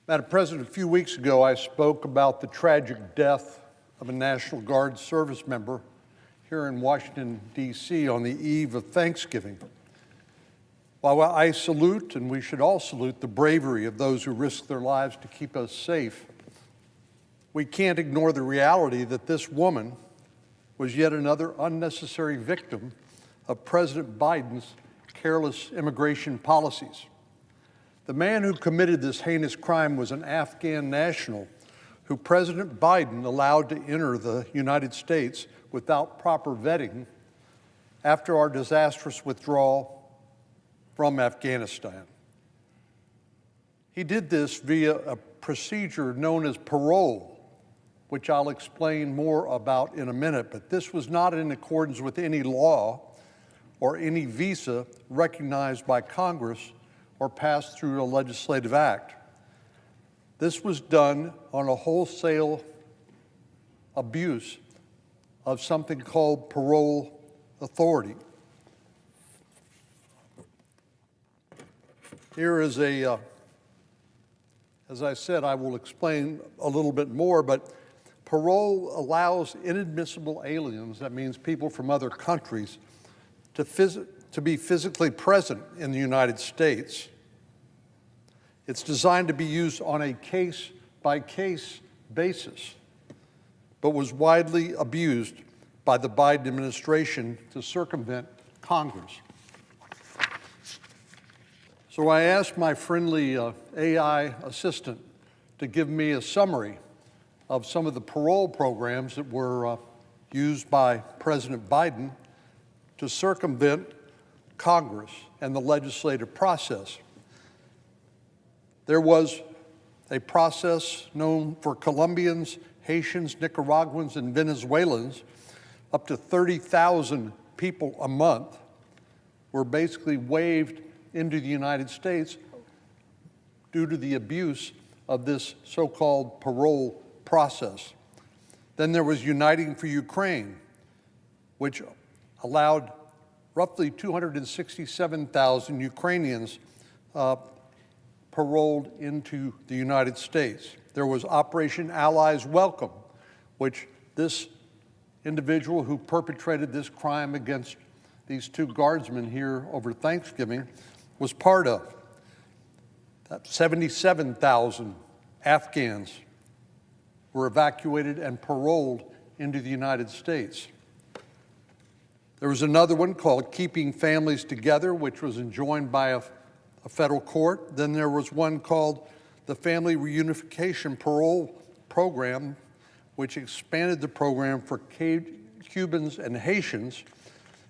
Madam President, a few weeks ago, I spoke about the tragic death of a National Guard service member here in Washington, D.C. on the eve of Thanksgiving. While I salute, and we should all salute, the bravery of those who risk their lives to keep us safe, we can't ignore the reality that this woman was yet another unnecessary victim of President Biden's careless immigration policies. The man who committed this heinous crime was an Afghan national who President Biden allowed to enter the United States without proper vetting after our disastrous withdrawal from Afghanistan. He did this via a procedure known as parole, which I'll explain more about in a minute, but this was not in accordance with any law or any visa recognized by Congress or passed through a legislative act. This was done on a wholesale abuse of something called parole authority. Here is as I said, I will explain a little bit more, but parole allows inadmissible aliens, that means people from other countries, to be physically present in the United States. It's designed to be used on a case-by-case basis, but was widely abused by the Biden administration to circumvent Congress. So I asked my friendly AI assistant to give me a summary of some of the parole programs that were used by President Biden to circumvent Congress and the legislative process. There was a process known for Colombians, Haitians, Nicaraguans, and Venezuelans. Up to 30,000 people a month were basically waived into the United States due to the abuse of this so-called parole process. Then there was Uniting for Ukraine, which allowed roughly 267,000 Ukrainians paroled into the United States. There was Operation Allies Welcome, which this individual who perpetrated this crime against these two guardsmen here over Thanksgiving was part of. That 77,000 Afghans were evacuated and paroled into the United States. There was another one called Keeping Families Together, which was enjoined by a federal court. Then there was one called the Family Reunification Parole Program, which expanded the program for Cubans and Haitians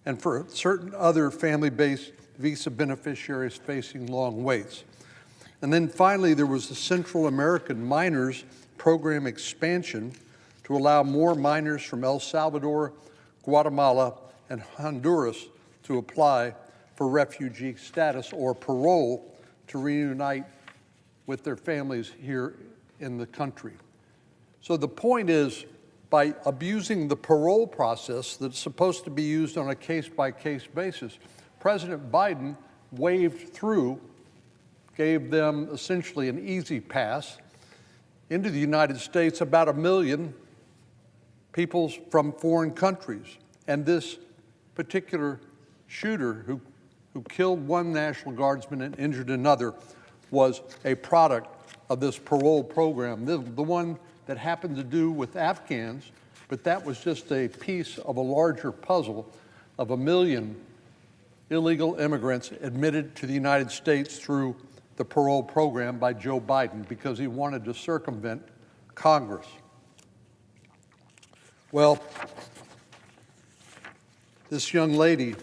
and for certain other family-based visa beneficiaries facing long waits. And then finally, there was the Central American Minors Program expansion to allow more minors from El Salvador, Guatemala, and Honduras to apply for refugee status or parole to reunite with their families here in the country. So the point is, by abusing the parole process that's supposed to be used on a case-by-case basis, President Biden waved through, gave them essentially an easy pass into the United States, about 1 million people from foreign countries. And this particular shooter who killed one National Guardsman and injured another was a product of this parole program, the one that happened to do with Afghans, but that was just a piece of a larger puzzle of 1 million illegal immigrants admitted to the United States through the parole program by Joe Biden because he wanted to circumvent Congress. Well, this young woman,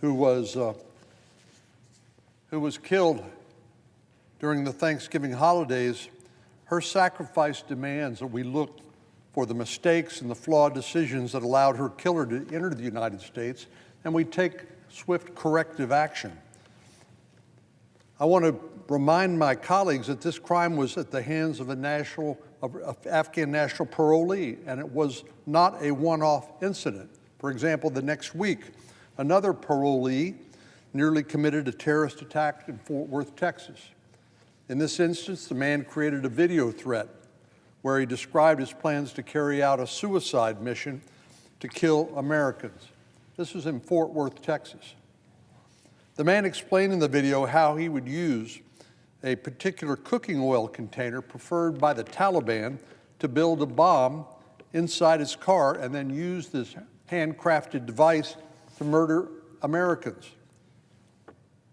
who was killed during the Thanksgiving holidays, her sacrifice demands that we look for the mistakes and the flawed decisions that allowed her killer to enter the United States, and we take swift corrective action. I want to remind my colleagues that this crime was at the hands of an Afghan national parolee, and it was not a one-off incident. For example, the next week, another parolee nearly committed a terrorist attack in Fort Worth, Texas. In this instance, the man created a video threat where he described his plans to carry out a suicide mission to kill Americans. This was in Fort Worth, Texas. The man explained in the video how he would use a particular cooking oil container preferred by the Taliban to build a bomb inside his car and then use this handcrafted device to murder Americans.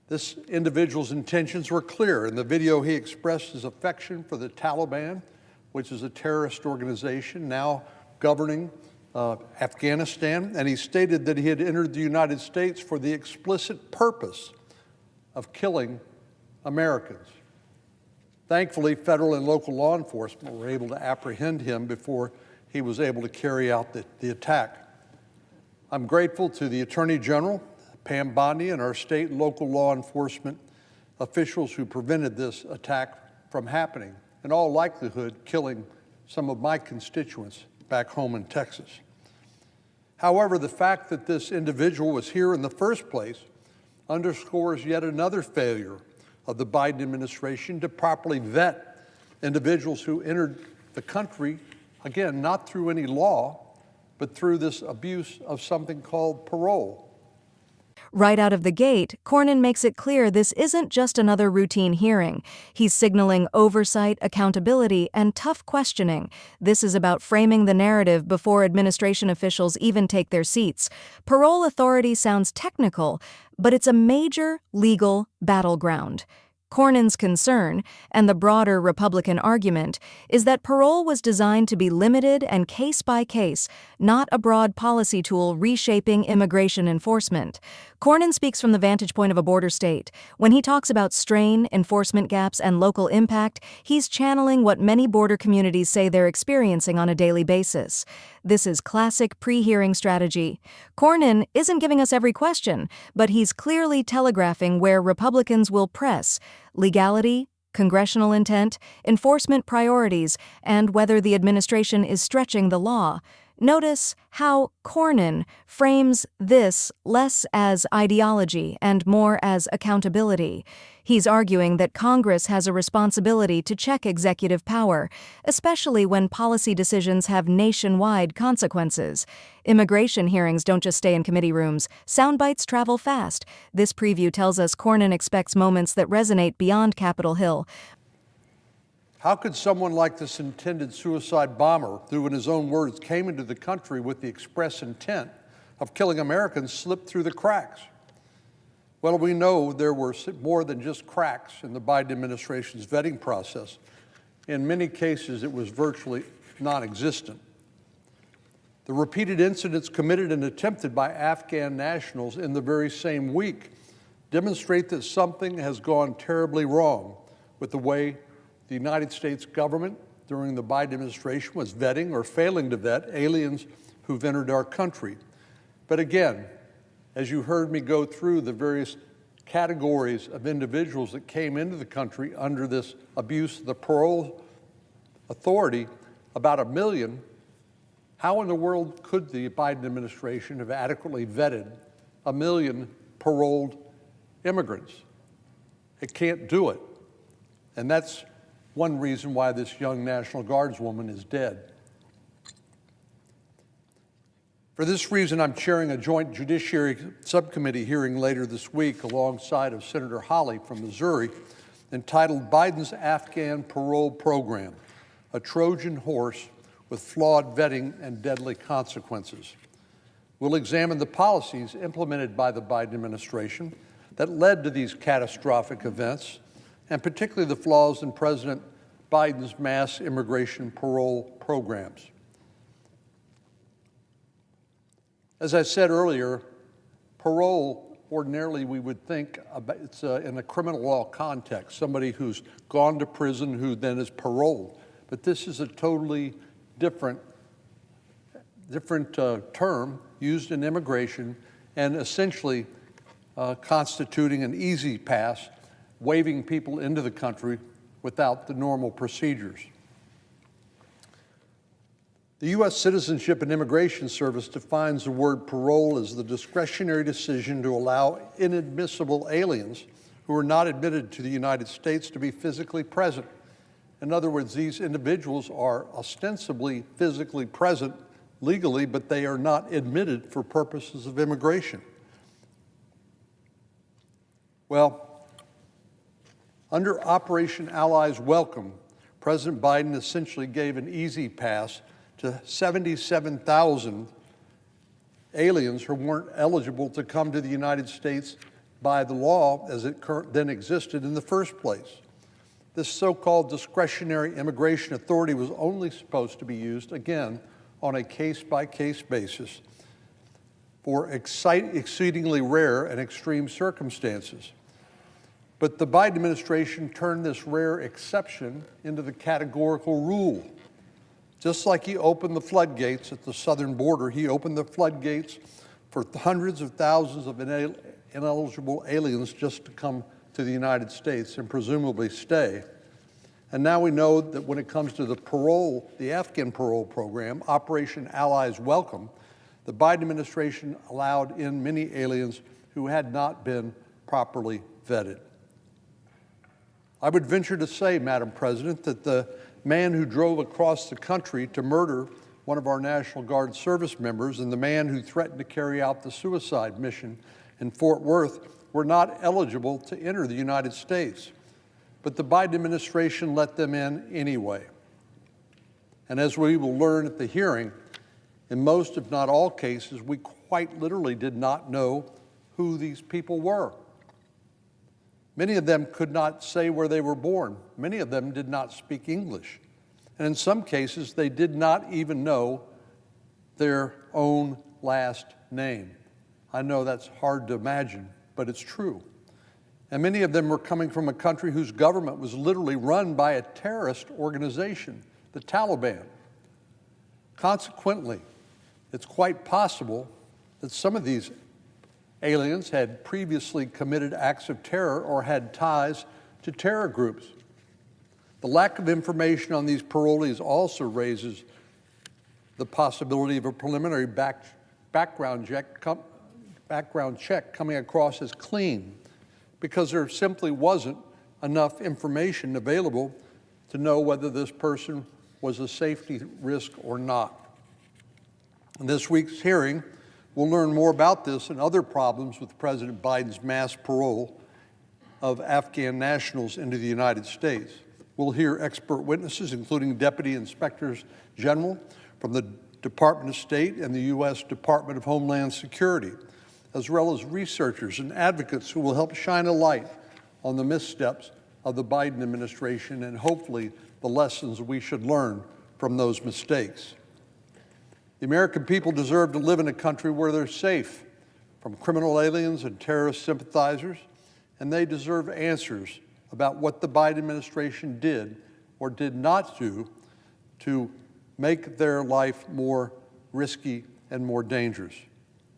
This individual's intentions were clear. In the video, he expressed his affection for the Taliban, which is a terrorist organization now governing Afghanistan, and he stated that he had entered the United States for the explicit purpose of killing Americans. Thankfully, federal and local law enforcement were able to apprehend him before he was able to carry out the attack. I'm grateful to the Attorney General, Pam Bondi, and our state and local law enforcement officials who prevented this attack from happening, in all likelihood killing some of my constituents back home in Texas. However, the fact that this individual was here in the first place underscores yet another failure of the Biden administration to properly vet individuals who entered the country, again, not through any law, but through this abuse of something called parole. Right out of the gate, Cornyn makes it clear this isn't just another routine hearing. He's signaling oversight, accountability, and tough questioning. This is about framing the narrative before administration officials even take their seats. Parole authority sounds technical, but it's a major legal battleground. Cornyn's concern, and the broader Republican argument, is that parole was designed to be limited and case by case, not a broad policy tool reshaping immigration enforcement. Cornyn speaks from the vantage point of a border state. When he talks about strain, enforcement gaps, and local impact, he's channeling what many border communities say they're experiencing on a daily basis. This is classic pre-hearing strategy. Cornyn isn't giving us every question, but he's clearly telegraphing where Republicans will press: legality, congressional intent, enforcement priorities, and whether the administration is stretching the law. Notice how Cornyn frames this less as ideology and more as accountability. He's arguing that Congress has a responsibility to check executive power, especially when policy decisions have nationwide consequences. Immigration hearings don't just stay in committee rooms. Soundbites travel fast. This preview tells us Cornyn expects moments that resonate beyond Capitol Hill. How could someone like this intended suicide bomber, who in his own words came into the country with the express intent of killing Americans, slip through the cracks? Well, we know there were more than just cracks in the Biden administration's vetting process. In many cases, it was virtually non-existent. The repeated incidents committed and attempted by Afghan nationals in the very same week demonstrate that something has gone terribly wrong with the way the United States government during the Biden administration was vetting or failing to vet aliens who've entered our country. But again, as you heard me go through the various categories of individuals that came into the country under this abuse of the parole authority, about 1 million, how in the world could the Biden administration have adequately vetted 1 million paroled immigrants? It can't do it. And that's one reason why this young National Guardswoman is dead. For this reason, I'm chairing a joint Judiciary Subcommittee hearing later this week alongside of Senator Hawley from Missouri, entitled Biden's Afghan Parole Program, a Trojan Horse with Flawed Vetting and Deadly Consequences. We'll examine the policies implemented by the Biden administration that led to these catastrophic events, and particularly the flaws in President Biden's mass immigration parole programs. As I said earlier, parole, ordinarily we would think about it's in a criminal law context, somebody who's gone to prison who then is paroled. But this is a totally different term used in immigration and essentially constituting an easy pass, waving people into the country without the normal procedures. The U.S. Citizenship and Immigration Service defines the word parole as the discretionary decision to allow inadmissible aliens who are not admitted to the United States to be physically present. In other words, these individuals are ostensibly physically present legally, but they are not admitted for purposes of immigration. Well, under Operation Allies Welcome, President Biden essentially gave an easy pass to 77,000 aliens who weren't eligible to come to the United States by the law as it then existed in the first place. This so-called discretionary immigration authority was only supposed to be used, again, on a case-by-case basis for exceedingly rare and extreme circumstances. But the Biden administration turned this rare exception into the categorical rule. Just like he opened the floodgates at the southern border, he opened the floodgates for hundreds of thousands of ineligible aliens just to come to the United States and presumably stay. And now we know that when it comes to the parole, the Afghan parole program, Operation Allies Welcome, the Biden administration allowed in many aliens who had not been properly vetted. I would venture to say, Madam President, that the man who drove across the country to murder one of our National Guard service members and the man who threatened to carry out the suicide mission in Fort Worth were not eligible to enter the United States. But the Biden administration let them in anyway. And as we will learn at the hearing, in most, if not all cases, we quite literally did not know who these people were. Many of them could not say where they were born. Many of them did not speak English. And in some cases, they did not even know their own last name. I know that's hard to imagine, but it's true. And many of them were coming from a country whose government was literally run by a terrorist organization, the Taliban. Consequently, it's quite possible that some of these aliens had previously committed acts of terror or had ties to terror groups. The lack of information on these parolees also raises the possibility of a preliminary background check coming across as clean, because there simply wasn't enough information available to know whether this person was a safety risk or not. In this week's hearing, we'll learn more about this and other problems with President Biden's mass parole of Afghan nationals into the United States. We'll hear expert witnesses, including Deputy Inspectors General from the Department of State and the U.S. Department of Homeland Security, as well as researchers and advocates who will help shine a light on the missteps of the Biden administration and hopefully the lessons we should learn from those mistakes. The American people deserve to live in a country where they're safe from criminal aliens and terrorist sympathizers, and they deserve answers about what the Biden administration did or did not do to make their life more risky and more dangerous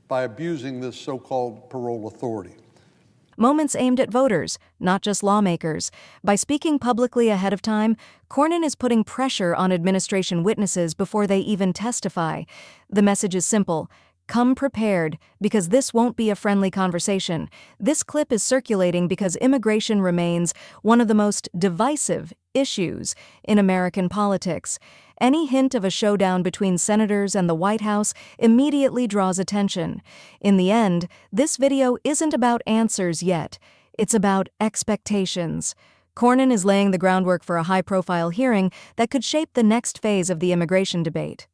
by abusing this so-called parole authority. Moments aimed at voters, not just lawmakers. By speaking publicly ahead of time, Cornyn is putting pressure on administration witnesses before they even testify. The message is simple: come prepared, because this won't be a friendly conversation. This clip is circulating because immigration remains one of the most divisive issues in American politics. Any hint of a showdown between senators and the White House immediately draws attention. In the end, this video isn't about answers yet. It's about expectations. Cornyn is laying the groundwork for a high-profile hearing that could shape the next phase of the immigration debate.